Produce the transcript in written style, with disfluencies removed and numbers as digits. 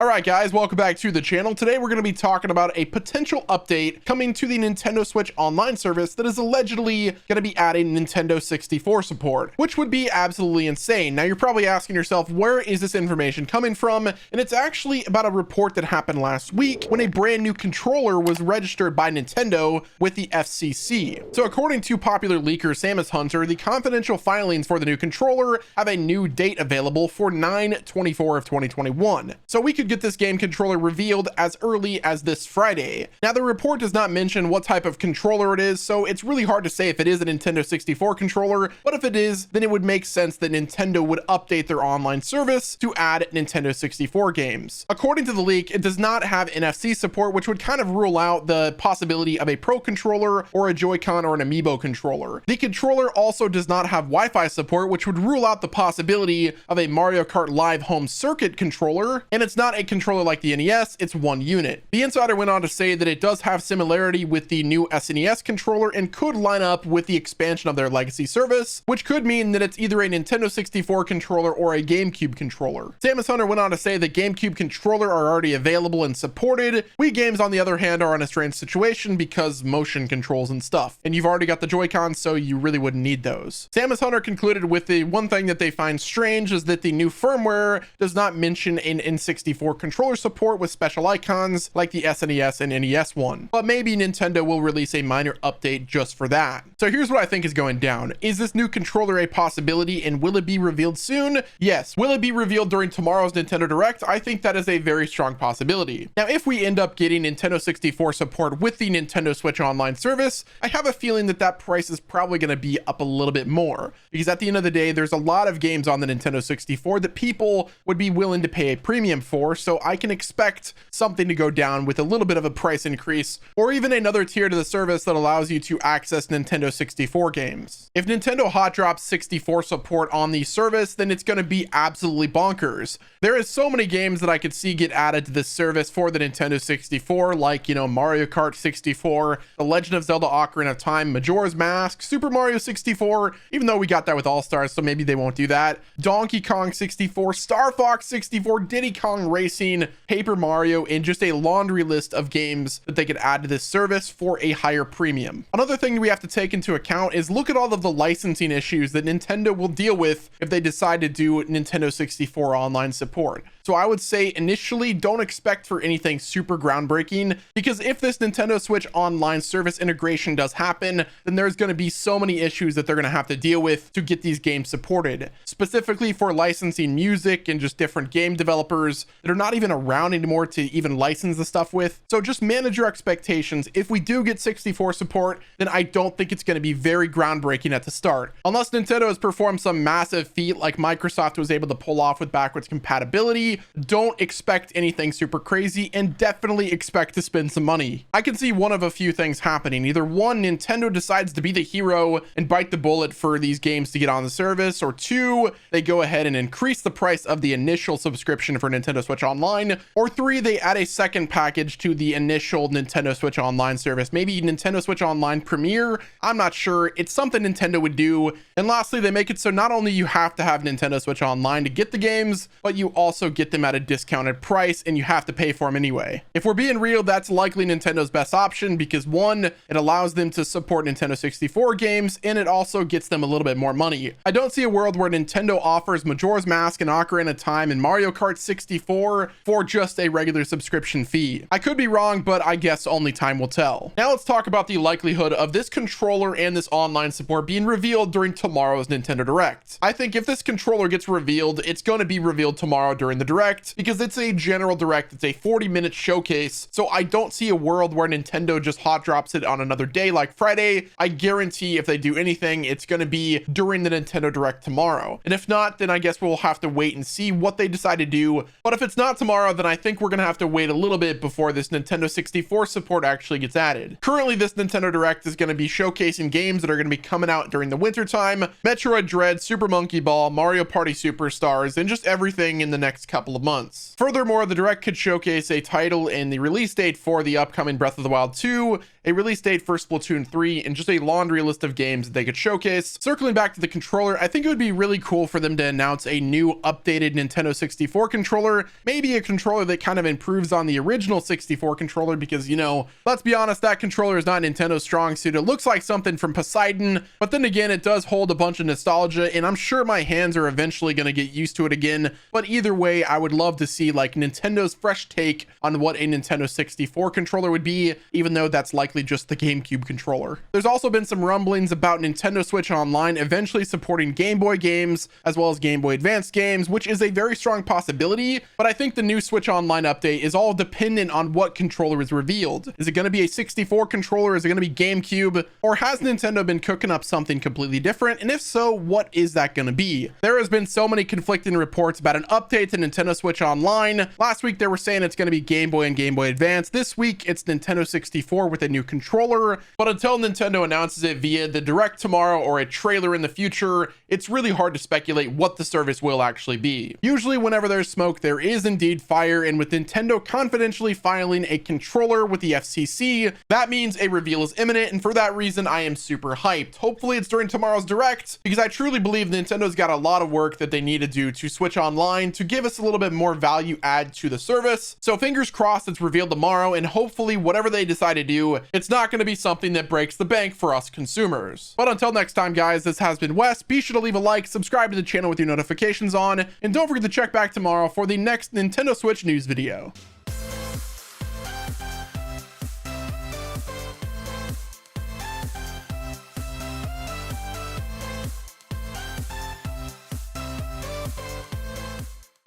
All right, guys, welcome back to the channel. Today, we're going to be talking about a potential update coming to the Nintendo Switch Online service that is allegedly going to be adding Nintendo 64 support, which would be absolutely insane. Now, you're probably asking yourself, where is this information coming from? And it's actually about a report that happened last week when a brand new controller was registered by Nintendo with the FCC. So, according to popular leaker Samus Hunter, the confidential filings for the new controller have a new date available for 9/24 of 2021. So, we could get this game controller revealed as early as this Friday. Now, the report does not mention what type of controller it is, so it's really hard to say if it is a Nintendo 64 controller, but if it is, then it would make sense that Nintendo would update their online service to add Nintendo 64 games. According to the leak, it does not have NFC support, which would kind of rule out the possibility of a Pro controller or a Joy-Con or an Amiibo controller. The controller also does not have Wi-Fi support, which would rule out the possibility of a Mario Kart Live Home Circuit controller, and it's not a controller like the NES, it's one unit. The insider went on to say that it does have similarity with the new SNES controller and could line up with the expansion of their legacy service, which could mean that it's either a Nintendo 64 controller or a GameCube controller. Samus Hunter went on to say that GameCube controller are already available and supported. Wii games, on the other hand, are in a strange situation because motion controls and stuff, and you've already got the Joy-Con, so you really wouldn't need those. Samus Hunter concluded with the one thing that they find strange is that the new firmware does not mention an N64 controller support with special icons like the SNES and NES one, but maybe Nintendo will release a minor update just for that. So here's what I think is going down. Is this new controller a possibility, and will it be revealed soon? Yes. Will it be revealed during tomorrow's Nintendo Direct? I think that is a very strong possibility. Now, if we end up getting Nintendo 64 support with the Nintendo Switch Online service, I have a feeling that that price is probably going to be up a little bit more, because at the end of the day, there's a lot of games on the Nintendo 64 that people would be willing to pay a premium for, so I can expect something to go down with a little bit of a price increase, or even another tier to the service that allows you to access Nintendo 64 games. If Nintendo hot drops 64 support on the service, then it's going to be absolutely bonkers. There is so many games that I could see get added to this service for the Nintendo 64, like, Mario Kart 64, The Legend of Zelda Ocarina of Time, Majora's Mask, Super Mario 64, even though we got that with All-Stars, so maybe they won't do that, Donkey Kong 64, Star Fox 64, Diddy Kong Racing, Paper Mario, and just a laundry list of games that they could add to this service for a higher premium. Another thing we have to take into account is look at all of the licensing issues that Nintendo will deal with if they decide to do Nintendo 64 online support. So I would say initially don't expect for anything super groundbreaking, because if this Nintendo Switch Online service integration does happen, then there's going to be so many issues that they're going to have to deal with to get these games supported, specifically for licensing music and just different game developers that are not even around anymore to even license the stuff with. So just manage your expectations. If we do get 64 support, then I don't think it's going to be very groundbreaking at the start, unless Nintendo has performed some massive feat like Microsoft was able to pull off with backwards compatibility. Don't expect anything super crazy, and definitely expect to spend some money. I can see one of a few things happening. Either one, Nintendo decides to be the hero and bite the bullet for these games to get on the service, or two, they go ahead and increase the price of the initial subscription for Nintendo Switch Online, or three, they add a second package to the initial Nintendo Switch Online service. Maybe Nintendo Switch Online Premier, I'm not sure. It's something Nintendo would do. And lastly, they make it so not only you have to have Nintendo Switch Online to get the games, but you also get them at a discounted price, and you have to pay for them anyway. If we're being real, that's likely Nintendo's best option, because one, it allows them to support Nintendo 64 games, and it also gets them a little bit more money. I don't see a world where Nintendo offers Majora's Mask and Ocarina of Time and Mario Kart 64 for just a regular subscription fee. I could be wrong, but I guess only time will tell. Now let's talk about the likelihood of this controller and this online support being revealed during tomorrow's Nintendo Direct. I think if this controller gets revealed, it's going to be revealed tomorrow during the Direct, because it's a general Direct. It's a 40-minute showcase, so I don't see a world where Nintendo just hot drops it on another day like Friday. I guarantee if they do anything, it's going to be during the Nintendo Direct tomorrow. And if not, then I guess we'll have to wait and see what they decide to do. But if it's not tomorrow, then I think we're going to have to wait a little bit before this Nintendo 64 support actually gets added. Currently, this Nintendo Direct is going to be showcasing games that are going to be coming out during the winter time: Metroid Dread, Super Monkey Ball, Mario Party Superstars, and just everything in the next couple couple of months. Furthermore, the Direct could showcase a title and the release date for the upcoming Breath of the Wild 2, a release date for Splatoon 3, and just a laundry list of games that they could showcase. Circling back to the controller, I think it would be really cool for them to announce a new updated Nintendo 64 controller, maybe a controller that kind of improves on the original 64 controller, because, you know, let's be honest, that controller is not Nintendo's strong suit. It looks like something from Poseidon, but then again, it does hold a bunch of nostalgia, and I'm sure my hands are eventually going to get used to it again. But either way, I would love to see like Nintendo's fresh take on what a Nintendo 64 controller would be, even though that's likely just the GameCube controller. There's also been some rumblings about Nintendo Switch Online eventually supporting Game Boy games as well as Game Boy Advance games, which is a very strong possibility, but I think the new Switch Online update is all dependent on what controller is revealed. Is it going to be a 64 controller? Is it going to be GameCube? Or has Nintendo been cooking up something completely different? And if so, what is that going to be? There has been so many conflicting reports about an update to Nintendo Switch Online. Last week, they were saying it's going to be Game Boy and Game Boy Advance. This week, it's Nintendo 64 with a new controller. But until Nintendo announces it via the Direct tomorrow or a trailer in the future, it's really hard to speculate what the service will actually be. Usually, whenever there's smoke, there is indeed fire, and with Nintendo confidentially filing a controller with the FCC, that means a reveal is imminent, and for that reason, I am super hyped. Hopefully, it's during tomorrow's Direct, because I truly believe Nintendo's got a lot of work that they need to do to Switch Online to give us a little bit more value add to the service. So fingers crossed it's revealed tomorrow, and hopefully whatever they decide to do, it's not going to be something that breaks the bank for us consumers. But until next time, guys, this has been Wes. Be sure to leave a like, subscribe to the channel with your notifications on, and don't forget to check back tomorrow for the next Nintendo Switch news video.